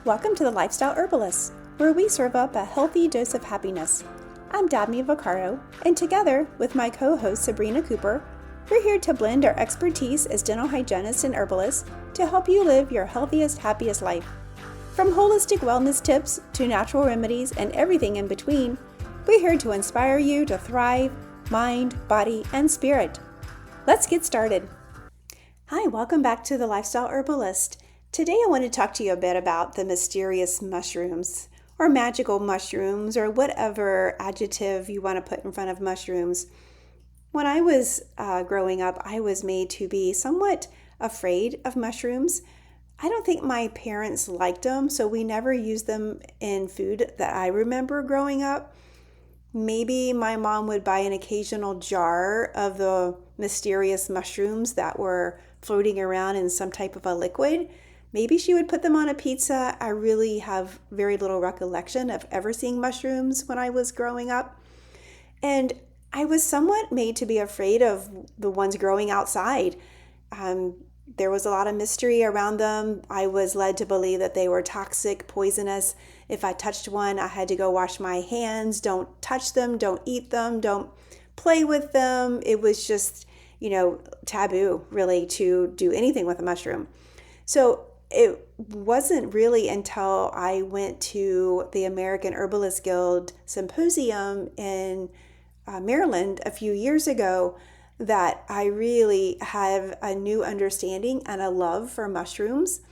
Welcome to the Lifestyle Herbalist, where we serve up a healthy dose of happiness. I'm Dabney Vaccaro, and together with my co-host Sabrina Cooper, we're here to blend our expertise as dental hygienists and herbalists to help you live your healthiest, happiest life. From holistic wellness tips to natural remedies and everything in between, we're here to inspire you to thrive, mind, body, and spirit. Let's get started. Hi, welcome back to the Lifestyle Herbalist. Today I want to talk to you a bit about the mysterious mushrooms, or magical mushrooms, or whatever adjective you want to put in front of mushrooms. When I was growing up, I was made to be somewhat afraid of mushrooms. I don't think my parents liked them, so we never used them in food that I remember growing up. Maybe my mom would buy an occasional jar of the mysterious mushrooms that were floating around in some type of a liquid. Maybe she would put them on a pizza. I really have very little recollection of ever seeing mushrooms when I was growing up. And I was somewhat made to be afraid of the ones growing outside. There was a lot of mystery around them. I was led to believe that they were toxic, poisonous. If I touched one, I had to go wash my hands. Don't touch them, don't eat them, don't play with them. It was just, taboo really to do anything with a mushroom. So it wasn't really until I went to the American Herbalist Guild Symposium in Maryland a few years ago that I really have a new understanding and a love for mushrooms.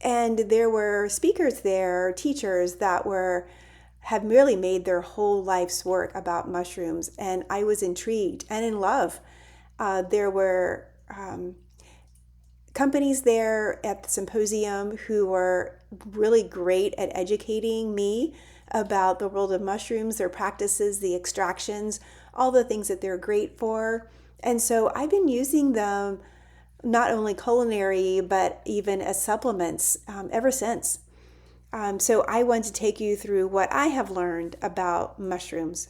And there were speakers there, teachers that have really made their whole life's work about mushrooms. And I was intrigued and in love. There were companies there at the symposium who were really great at educating me about the world of mushrooms, their practices, the extractions, all the things that they're great for. And so I've been using them not only culinary, but even as supplements ever since. So I want to take you through what I have learned about mushrooms.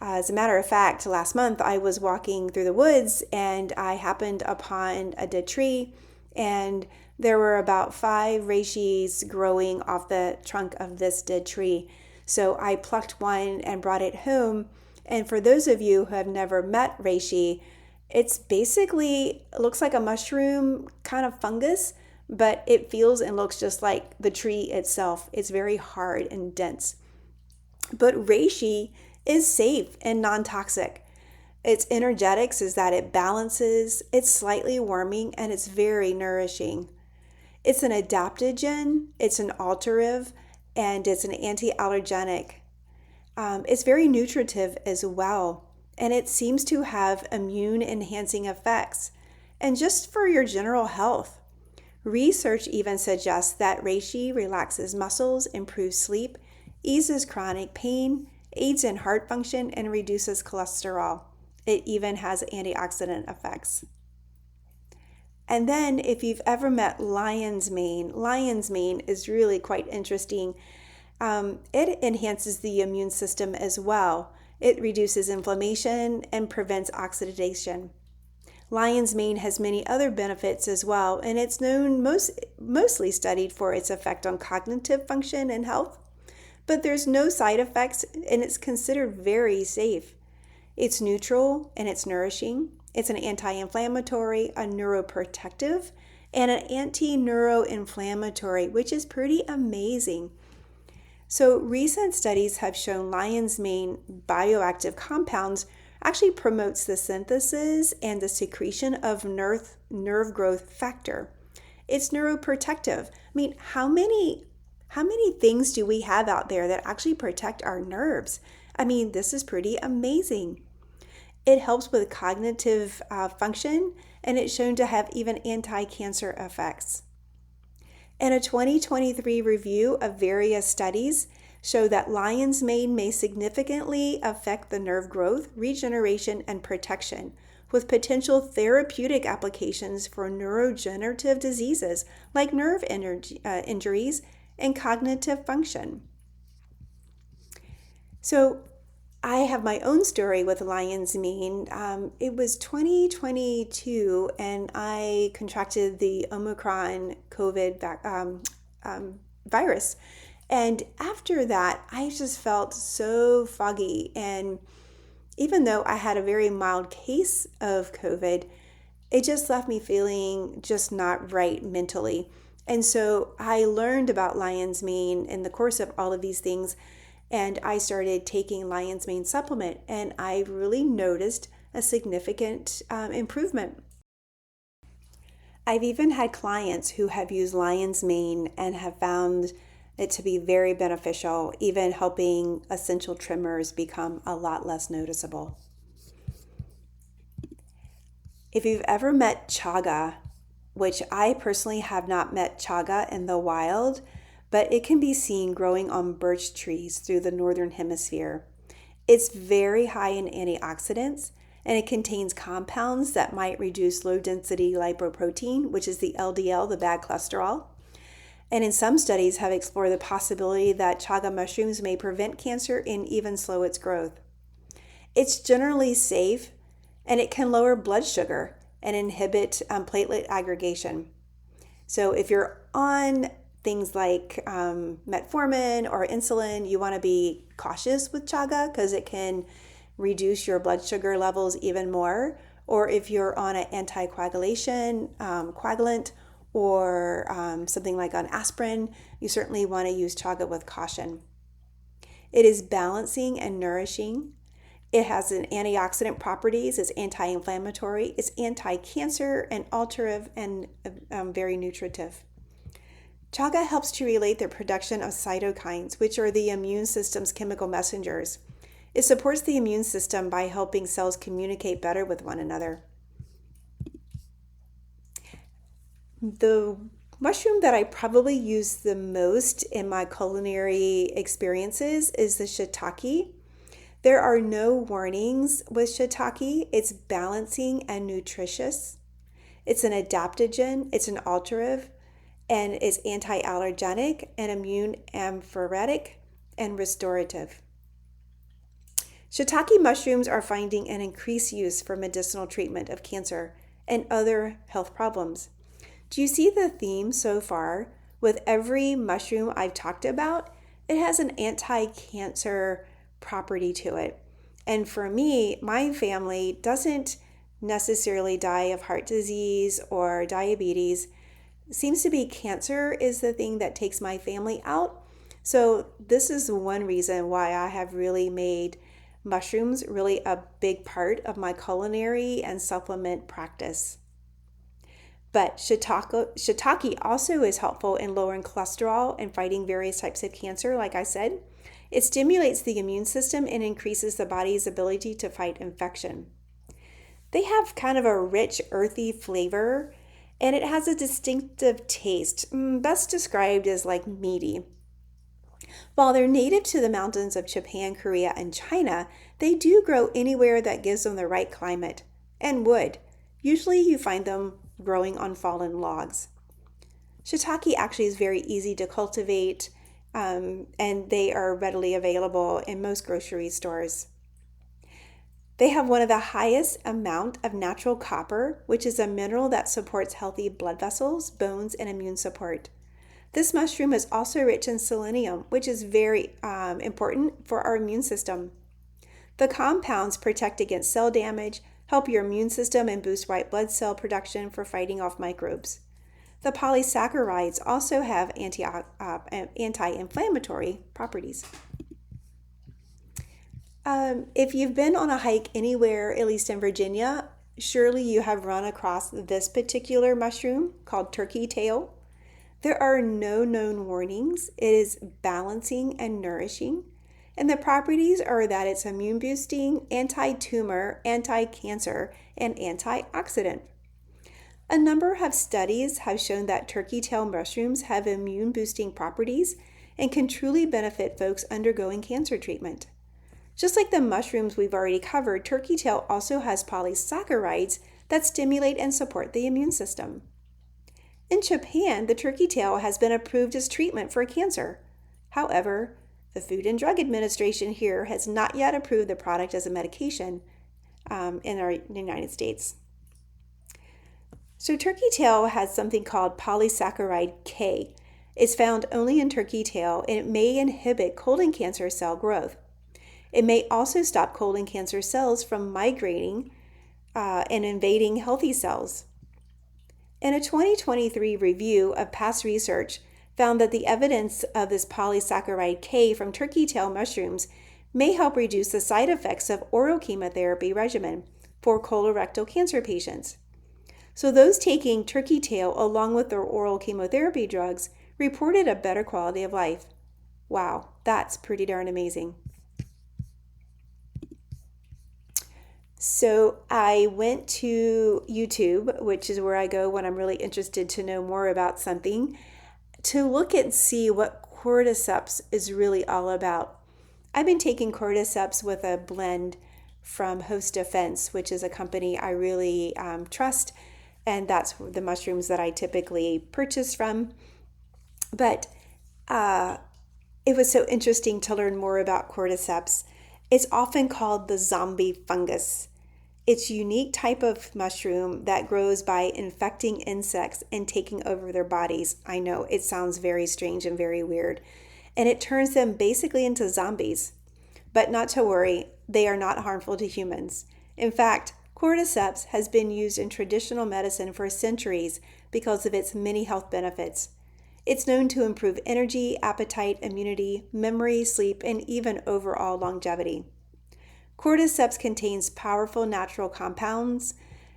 As a matter of fact, last month I was walking through the woods and I happened upon a dead tree, and there were about 5 reishis growing off the trunk of this dead tree. So I plucked one and brought it home. And for those of you who have never met reishi, it looks like a mushroom kind of fungus, but it feels and looks just like the tree itself. It's very hard and dense. But reishi is safe and non-toxic. Its energetics is that it balances, it's slightly warming, and it's very nourishing. It's an adaptogen, it's an alterative, and it's an anti-allergenic. It's very nutritive as well, and it seems to have immune-enhancing effects. And just for your general health, research even suggests that reishi relaxes muscles, improves sleep, eases chronic pain, aids in heart function, and reduces cholesterol. It even has antioxidant effects. And then if you've ever met lion's mane is really quite interesting. It enhances the immune system as well. It reduces inflammation and prevents oxidation. Lion's mane has many other benefits as well, and it's known mostly studied for its effect on cognitive function and health. But there's no side effects, and it's considered very safe. It's neutral and it's nourishing. It's an anti-inflammatory, a neuroprotective, and an anti-neuroinflammatory, which is pretty amazing. So recent studies have shown lion's mane bioactive compounds actually promotes the synthesis and the secretion of nerve growth factor. It's neuroprotective. How many things do we have out there that actually protect our nerves? This is pretty amazing. It helps with cognitive function, and it's shown to have even anti-cancer effects. And a 2023 review of various studies show that lion's mane may significantly affect the nerve growth, regeneration, and protection, with potential therapeutic applications for neurodegenerative diseases like nerve injuries and cognitive function. So I have my own story with lion's mane. It was 2022 and I contracted the Omicron COVID virus. And after that, I just felt so foggy. And even though I had a very mild case of COVID, it just left me feeling just not right mentally. And so I learned about lion's mane in the course of all of these things, and I started taking lion's mane supplement, and I really noticed a significant improvement. I've even had clients who have used lion's mane and have found it to be very beneficial, even helping essential tremors become a lot less noticeable. If you've ever met chaga, which I personally have not met chaga in the wild, but it can be seen growing on birch trees through the northern hemisphere. It's very high in antioxidants, and it contains compounds that might reduce low density lipoprotein, which is the LDL, the bad cholesterol. And in some studies have explored the possibility that chaga mushrooms may prevent cancer and even slow its growth. It's generally safe, and it can lower blood sugar and inhibit platelet aggregation. So if you're on things like metformin or insulin, you want to be cautious with chaga because it can reduce your blood sugar levels even more. Or if you're on an anticoagulation, coagulant, or something like on aspirin, you certainly want to use chaga with caution. It is balancing and nourishing. It has an antioxidant properties, it's anti-inflammatory, it's anti-cancer and alterative and very nutritive. Chaga helps to regulate the production of cytokines, which are the immune system's chemical messengers. It supports the immune system by helping cells communicate better with one another. The mushroom that I probably use the most in my culinary experiences is the shiitake. There are no warnings with shiitake. It's balancing and nutritious. It's an adaptogen, it's an alterative, and it's anti-allergenic and immune amphoretic and restorative. Shiitake mushrooms are finding an increased use for medicinal treatment of cancer and other health problems. Do you see the theme so far? With every mushroom I've talked about, it has an anti-cancer property to it. And for me, my family doesn't necessarily die of heart disease or diabetes. It seems to be cancer is the thing that takes my family out. So this is one reason why I have really made mushrooms really a big part of my culinary and supplement practice. But shiitake also is helpful in lowering cholesterol and fighting various types of cancer, like I said. It stimulates the immune system and increases the body's ability to fight infection. They have kind of a rich, earthy flavor, and it has a distinctive taste, best described as like meaty. While they're native to the mountains of Japan, Korea, and China, they do grow anywhere that gives them the right climate and wood. Usually you find them growing on fallen logs. Shiitake actually is very easy to cultivate, and they are readily available in most grocery stores. They have one of the highest amount of natural copper, which is a mineral that supports healthy blood vessels, bones, and immune support. This mushroom is also rich in selenium, which is very important for our immune system. The compounds protect against cell damage, help your immune system, and boost white blood cell production for fighting off microbes. The polysaccharides also have anti-inflammatory properties. If you've been on a hike anywhere, at least in Virginia, surely you have run across this particular mushroom called turkey tail. There are no known warnings. It is balancing and nourishing. And the properties are that it's immune boosting, anti-tumor, anti-cancer, and antioxidant. A number of studies have shown that turkey tail mushrooms have immune boosting properties and can truly benefit folks undergoing cancer treatment. Just like the mushrooms we've already covered, turkey tail also has polysaccharides that stimulate and support the immune system. In Japan, the turkey tail has been approved as treatment for cancer. However, the Food and Drug Administration here has not yet approved the product as a medication in our United States. So turkey tail has something called polysaccharide K, It's found only in turkey tail, and it may inhibit colon cancer cell growth. It may also stop colon cancer cells from migrating and invading healthy cells. And a 2023 review of past research found that the evidence of this polysaccharide K from turkey tail mushrooms may help reduce the side effects of oral chemotherapy regimen for colorectal cancer patients. So those taking turkey tail along with their oral chemotherapy drugs reported a better quality of life. Wow, that's pretty darn amazing. So I went to YouTube, which is where I go when I'm really interested to know more about something, to look and see what cordyceps is really all about. I've been taking cordyceps with a blend from Host Defense, which is a company I really trust, and that's the mushrooms that I typically purchase from. But it was so interesting to learn more about cordyceps. It's often called the zombie fungus. It's a unique type of mushroom that grows by infecting insects and taking over their bodies. I know it sounds very strange and very weird. And it turns them basically into zombies. But not to worry, they are not harmful to humans. In fact, cordyceps has been used in traditional medicine for centuries because of its many health benefits. It's known to improve energy, appetite, immunity, memory, sleep, and even overall longevity. Cordyceps contains powerful natural compounds,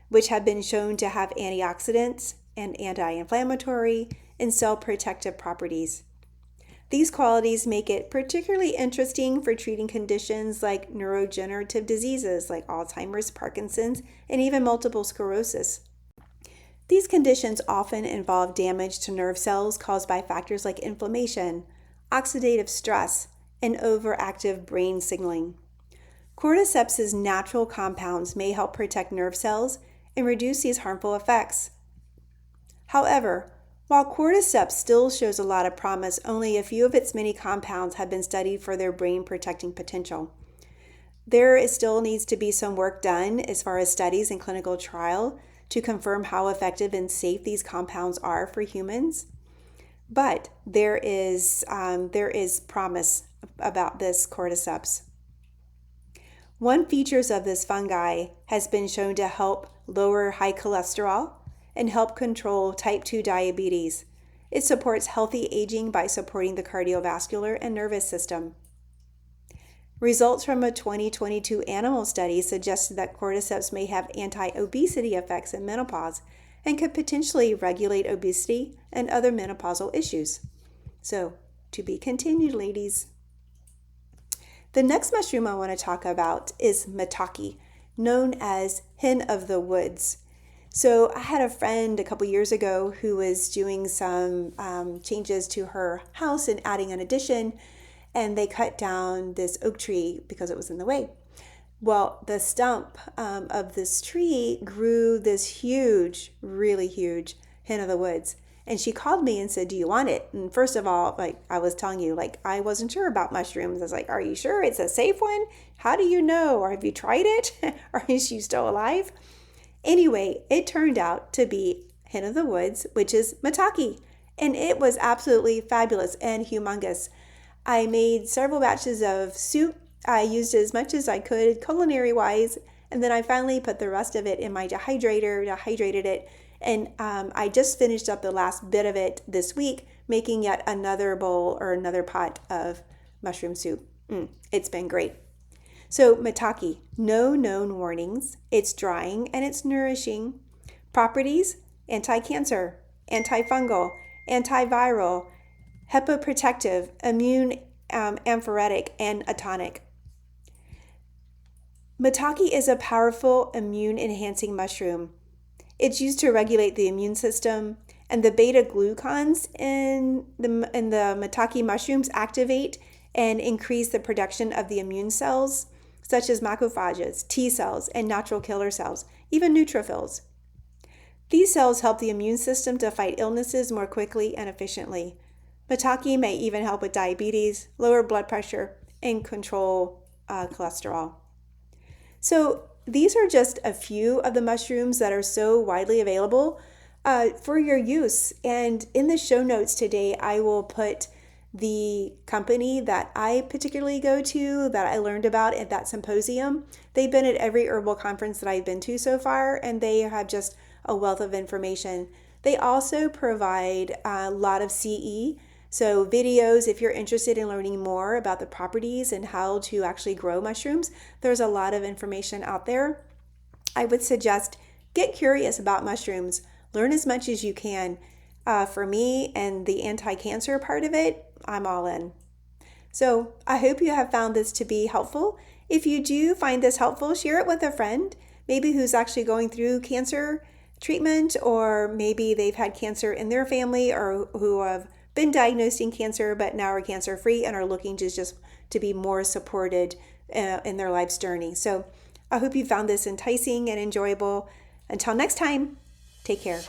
which have been shown to have antioxidants and anti-inflammatory and cell protective properties. These qualities make it particularly interesting for treating conditions like neurodegenerative diseases like Alzheimer's, Parkinson's, and even multiple sclerosis. These conditions often involve damage to nerve cells caused by factors like inflammation, oxidative stress, and overactive brain signaling. Cordyceps' natural compounds may help protect nerve cells and reduce these harmful effects. However, while cordyceps still shows a lot of promise, only a few of its many compounds have been studied for their brain protecting potential. There still needs to be some work done as far as studies and clinical trial to confirm how effective and safe these compounds are for humans. But there is promise about this cordyceps. One feature of this fungi has been shown to help lower high cholesterol and help control type 2 diabetes. It supports healthy aging by supporting the cardiovascular and nervous system. Results from a 2022 animal study suggested that cordyceps may have anti-obesity effects in menopause and could potentially regulate obesity and other menopausal issues. So, to be continued, ladies. The next mushroom I want to talk about is maitake, known as hen of the woods. So I had a friend a couple years ago who was doing some changes to her house and adding an addition, and they cut down this oak tree because it was in the way. Well, the stump of this tree grew this huge, really huge hen of the woods. And she called me and said, "Do you want it?" And first of all, like I was telling you, like I wasn't sure about mushrooms. I was like, "Are you sure it's a safe one? How do you know? Or have you tried it? Or is she still alive?" Anyway, it turned out to be hen of the woods, which is maitake. And it was absolutely fabulous and humongous. I made several batches of soup. I used as much as I could culinary wise. And then I finally put the rest of it in my dehydrated it. And I just finished up the last bit of it this week, making yet another bowl or another pot of mushroom soup. It's been great. So maitake, no known warnings. It's drying and it's nourishing. Properties: anti-cancer, antifungal, antiviral, hepaprotective, immune amphoretic, and atonic. Maitake is a powerful immune enhancing mushroom. It's used to regulate the immune system, and the beta glucans in the maitake mushrooms activate and increase the production of the immune cells, such as macrophages, T cells, and natural killer cells, even neutrophils. These cells help the immune system to fight illnesses more quickly and efficiently. Maitake may even help with diabetes, lower blood pressure, and control cholesterol. So these are just a few of the mushrooms that are so widely available. for your use. And in the show notes today, I will put the company that I particularly go to, that I learned about at that symposium. They've been at every herbal conference that I've been to so far, and they have just a wealth of information. They also provide a lot of CE, so videos if you're interested in learning more about the properties and how to actually grow mushrooms. There's a lot of information out there. I would suggest get curious about mushrooms. Learn as much as you can. For me and the anti-cancer part of it, I'm all in. So I hope you have found this to be helpful. If you do find this helpful, share it with a friend, maybe who's actually going through cancer treatment, or maybe they've had cancer in their family, or who have been diagnosed in cancer but now are cancer free and are looking to just to be more supported in their life's journey. So I hope you found this enticing and enjoyable. Until next time, take care.